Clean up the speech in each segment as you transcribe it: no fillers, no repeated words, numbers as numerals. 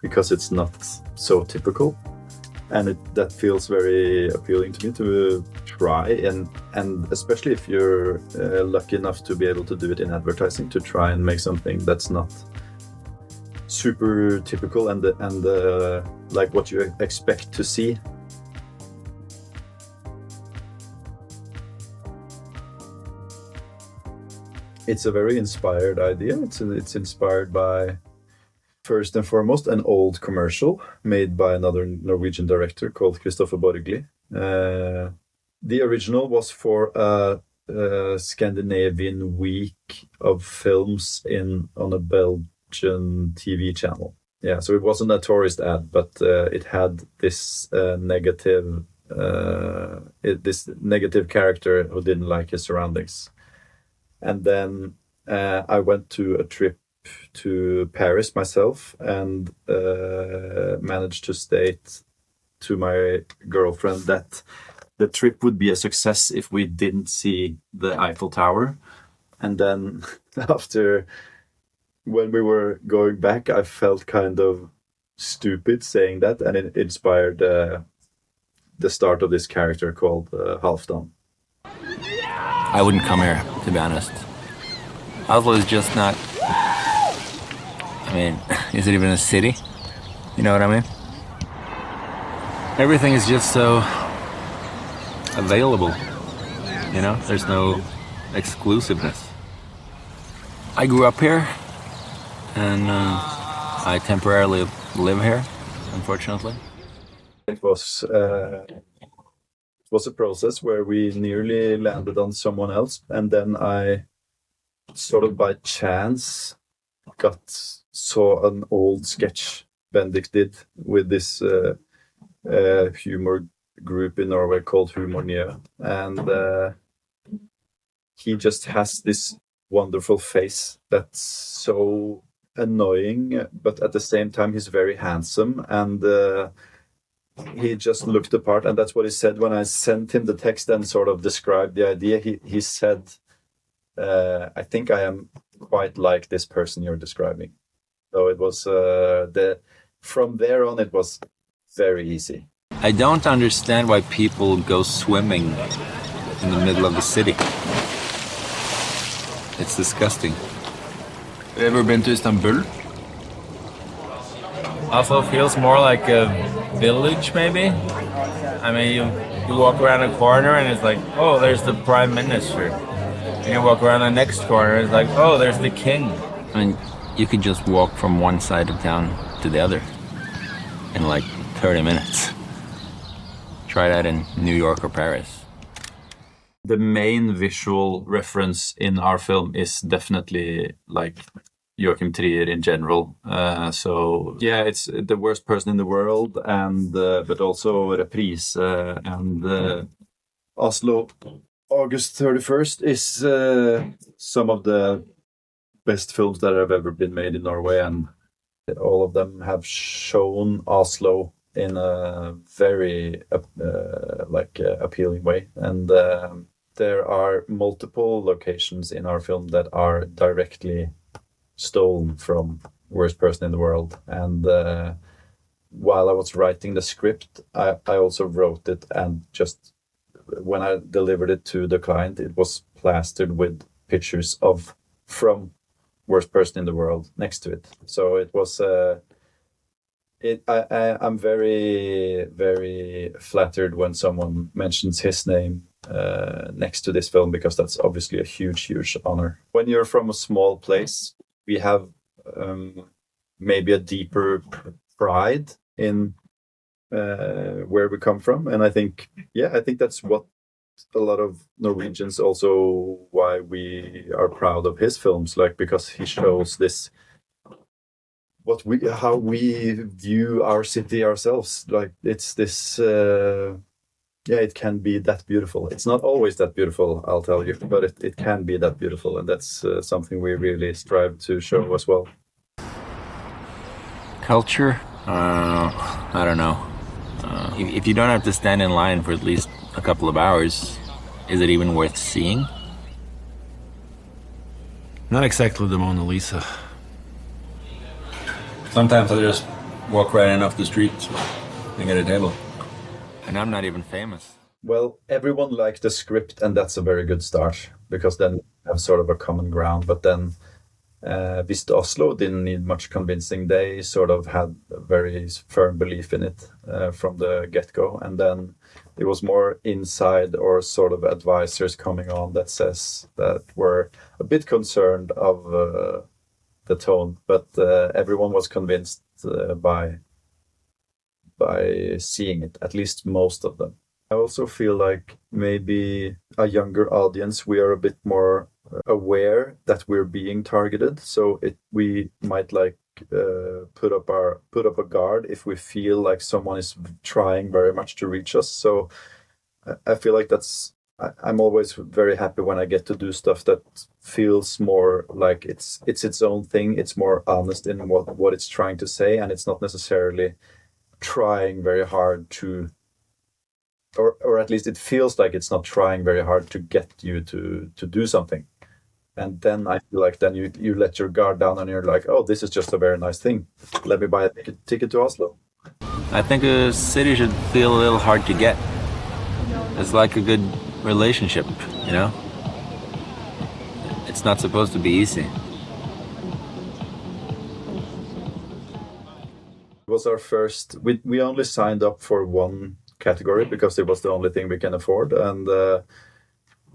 because it's not so typical, and that feels very appealing to me to try, and especially if you're lucky enough to be able to do it in advertising, to try and make something that's not super typical and like what you expect to see. It's a very inspired idea. It's inspired by, first and foremost, an old commercial made by another Norwegian director called Kristoffer Borgli. The original was for a Scandinavian week of films on a Belgian TV channel. Yeah, so it wasn't a tourist ad, but it had this negative character who didn't like his surroundings. And then I went to a trip to Paris myself and managed to state to my girlfriend that the trip would be a success if we didn't see the Eiffel Tower. And then when we were going back, I felt kind of stupid saying that, and it inspired the start of this character called Halfdan. I wouldn't come here, to be honest. Oslo is just not... I mean, is it even a city? You know what I mean? Everything is just so available, you know? There's no exclusiveness. I grew up here, and I temporarily live here, unfortunately. It was a process where we nearly landed on someone else, and then I sort of by chance saw an old sketch Bendik did with this humor group in Norway called Humour, and he just has this wonderful face that's so annoying, but at the same time he's very handsome, and he just looked the part, and that's what he said when I sent him the text and sort of described the idea. He said, I think I am quite like this person you're describing. So it was from there on it was very easy. I don't understand why people go swimming in the middle of the city. It's disgusting. Have you ever been to Istanbul? Oslo feels more like a village, maybe. I mean, you walk around a corner and it's like, oh, there's the prime minister. And you walk around the next corner and it's like, oh, there's the king. I mean, you could just walk from one side of town to the other in like 30 minutes. Try that in New York or Paris. The main visual reference in our film is definitely like Joachim Trier in general. So yeah, it's The Worst Person in the World, and but also Reprise and Oslo. August 31st is some of the best films that have ever been made in Norway, and all of them have shown Oslo in a very appealing way. And there are multiple locations in our film that are directly stolen from Worst Person in the World. And while I was writing the script, I also wrote it, and just when I delivered it to the client, it was plastered with pictures from Worst Person in the World next to it. So it was I'm very, very flattered when someone mentions his name next to this film, because that's obviously a huge, huge honor. When you're from a small place, we have maybe a deeper pride in where we come from, and I think that's what a lot of Norwegians also why we are proud of his films, like because he shows this how we view our city ourselves. Like it's this it can be that beautiful. It's not always that beautiful, I'll tell you, but it can be that beautiful, and that's something we really strive to show as well. Culture? I don't know. If you don't have to stand in line for at least a couple of hours, is it even worth seeing? Not exactly the Mona Lisa. Sometimes I just walk right in off the street and get a table. And I'm not even famous. Well, everyone liked the script, and that's a very good start, because then you have sort of a common ground. But then Visit Oslo didn't need much convincing. They sort of had a very firm belief in it from the get-go. And then it was more inside or sort of advisors coming on that were a bit concerned of the tone. But everyone was convinced by seeing it, at least most of them. I also feel like maybe a younger audience, we are a bit more aware that we're being targeted. So we might put up a guard if we feel like someone is trying very much to reach us. So I feel like I'm always very happy when I get to do stuff that feels more like it's its own thing. It's more honest in what it's trying to say, and it's not necessarily trying very hard to, or at least it feels like it's not trying very hard to get you to do something. And then I feel like then you let your guard down and you're like, oh, this is just a very nice thing. Let me buy a ticket to Oslo. I think a city should feel a little hard to get. It's like a good relationship, you know? It's not supposed to be easy. It was our first, we only signed up for one category because it was the only thing we can afford, and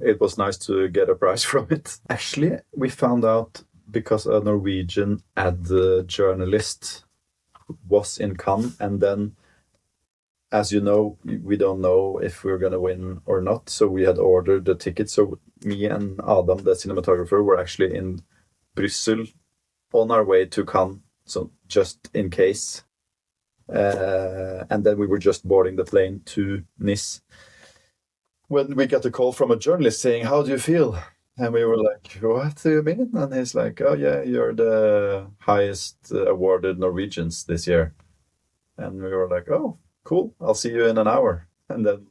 it was nice to get a prize from it. Actually, we found out because a Norwegian ad journalist was in Cannes, and then, as you know, we don't know if we're going to win or not, so we had ordered the ticket. So me and Adam, the cinematographer, were actually in Brussels on our way to Cannes, so just in case. And then we were just boarding the plane to Nice when we got a call from a journalist saying, how do you feel? And we were like, what do you mean? And he's like, oh yeah, you're the highest awarded Norwegians this year. And we were like, oh, cool, I'll see you in an hour. And then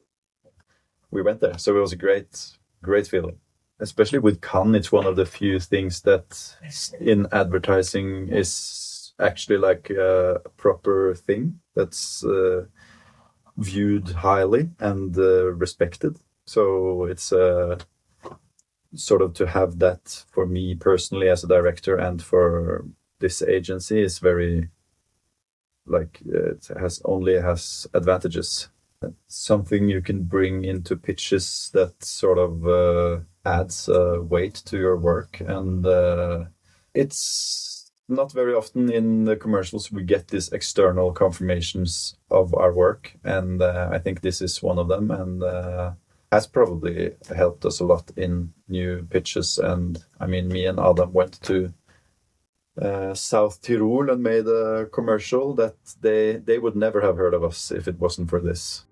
we went there. So it was a great feeling. Especially with Cannes, it's one of the few things that in advertising is actually like a proper thing that's viewed highly and respected. So it's sort of to have that for me personally as a director and for this agency is very it has advantages. Something you can bring into pitches that sort of adds weight to your work, and it's not very often in the commercials we get these external confirmations of our work, and I think this is one of them, and has probably helped us a lot in new pitches. And I mean, me and Adam went to South Tyrol and made a commercial that they would never have heard of us if it wasn't for this.